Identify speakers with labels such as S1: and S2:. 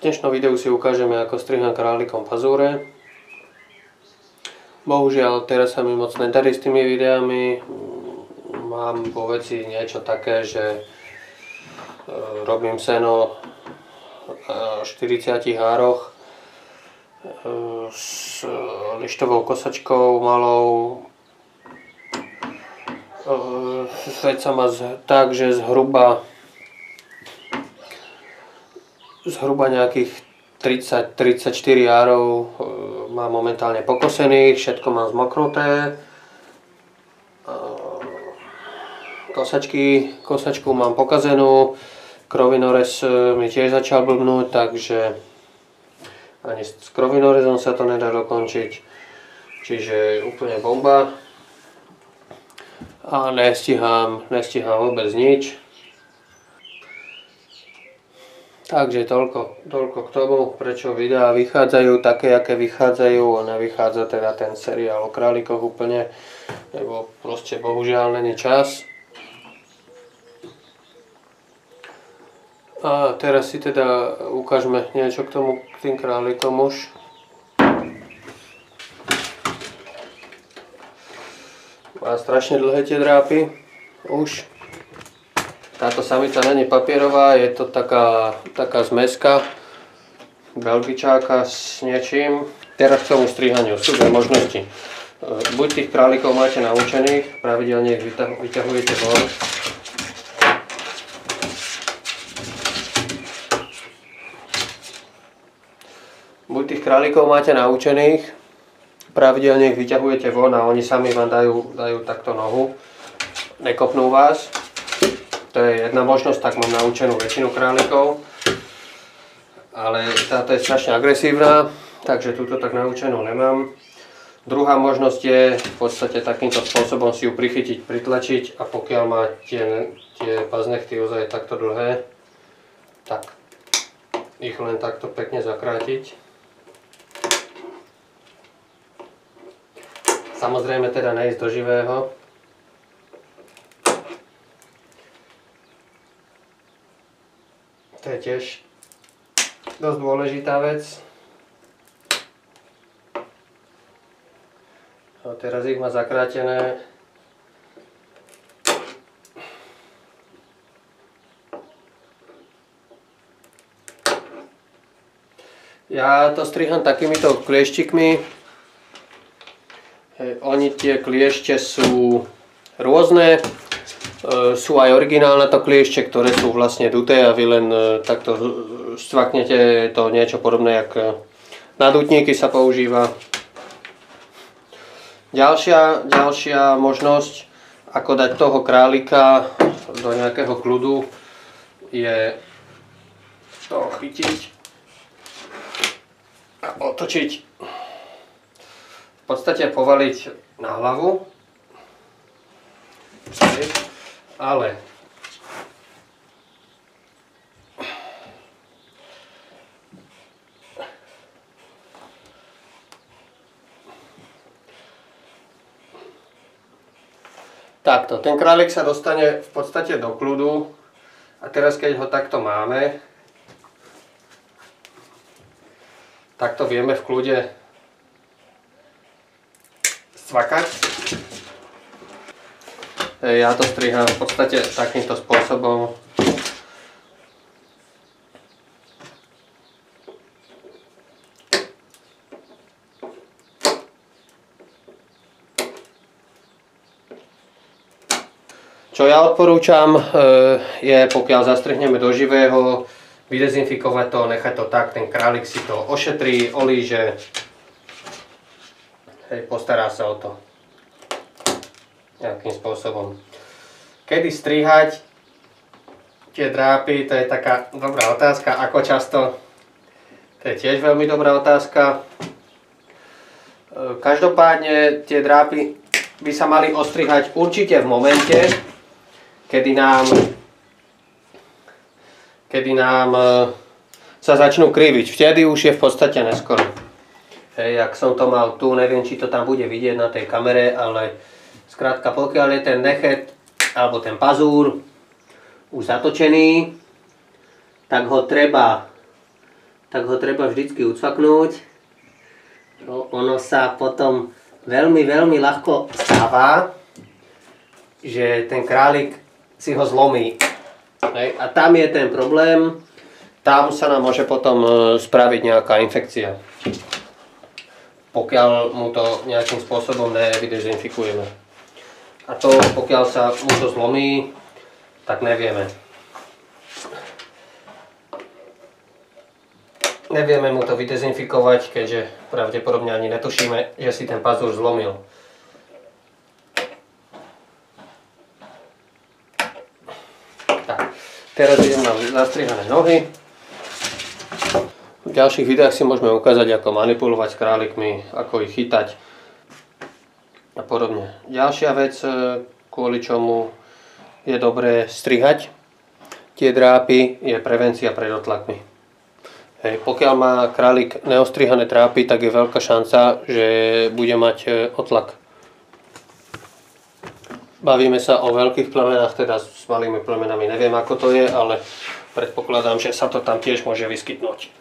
S1: dnešnom videu si ukážeme, ako striham králikom pazúre. Bohužiaľ, teraz sa mi moc nedarí s tými videami. Mám vo veci niečo také, že robím seno v 40 hároch s lištovou kosačkou malou. Veď sa má tak, že zhruba nejakých 30-34 járov mám momentálne pokosených, všetko mám zmoknuté. Kosačku mám pokazenú, krovinorez mi tiež začal blbnúť, takže ani s krovinorezom sa to nedá dokončiť. Čiže úplne bomba. A nestíham vôbec nič. Takže toľko k tomu, prečo videá vychádzajú také, aké vychádzajú. Nevychádza teda ten seriál o králikoch úplne, lebo proste bohužiaľ není čas. A teraz si teda ukážeme niečo k tým králikom už. Má strašne dlhé tie drápy už. Táto samica není papierová, je to taká zmeska belgičáka s niečím. Teraz k tomu strihaniu sú dve možnosti. Buď tých králikov máte naučených, pravidelne ich vyťahujete von. Buď tých králikov máte naučených, pravidelne ich vyťahujete von a oni sami vám dajú takto nohu, nekopnú vás. To je jedna možnosť, tak mám naučenú väčšinu králikov. Ale táto je strašne agresívna, takže túto tak naučenú nemám. Druhá možnosť je v podstate takýmto spôsobom si ju prichytiť, pritlačiť a pokiaľ má tie paznechty ozaj takto dlhé, tak ich len takto pekne zakrátiť. Samozrejme teda neísť do živého. To je tiež dosť dôležitá vec. A teraz ich má zakrátené. Ja to striham takýmito klieštikmi. Oni tie kliešte sú rôzne. Sú aj originálne to kliešte, ktoré sú vlastne duté a vy len takto scvaknete, to niečo podobné, jak na dutníky sa používa. Ďalšia možnosť, ako dať toho králika do nejakého kľudu, je to chytiť a otočiť. V podstate povaliť na hlavu. Ale takto, ten králik sa dostane v podstate do kľudu a teraz keď ho takto máme, tak to vieme v kľude scvakať. Ja to strihám v podstate takýmto spôsobom. Čo ja odporúčam je, pokiaľ zastrihneme do živého, vydezinfikovať to, nechať to tak, ten králik si to ošetrí, olíže, postará sa o to nejakým spôsobom. Kedy strihať tie drápy, to je taká dobrá otázka. Ako často? To je tiež veľmi dobrá otázka. Každopádne tie drápy by sa mali ostrihať určite v momente, kedy nám sa začnú kriviť. Vtedy už je v podstate neskoro. Jak som to mal tu, neviem, či to tam bude vidieť na tej kamere, ale skrátka, pokiaľ je ten nechet alebo ten pazúr už zatočený, tak ho treba
S2: tak ho treba vždycky ucvaknúť. Ono sa potom veľmi ľahko stáva, že ten králik si ho zlomí. A tam je ten problém, tam sa nám môže potom spraviť nejaká infekcia. Pokiaľ mu to nejakým spôsobom nevydezinfikujeme. A to, pokiaľ sa mu to zlomí, tak nevieme. Nevieme mu to vydezinfikovať, keďže pravdepodobne ani netušíme, že si ten pazúr zlomil. Tak, teraz idem na zastrihané nohy. V ďalších videách si môžeme ukázať, ako manipulovať s králikmi, ako ich chytať a podobne. Ďalšia vec, kvôli čomu je dobré strihať tie drápy, je prevencia pred otlakmi. Pokiaľ má králik neostrihané trápy, tak je veľká šanca, že bude mať otlak. Bavíme sa o veľkých plemenách, teda s malými plemenami neviem, ako to je, ale predpokladám, že sa to tam tiež môže vyskytnúť.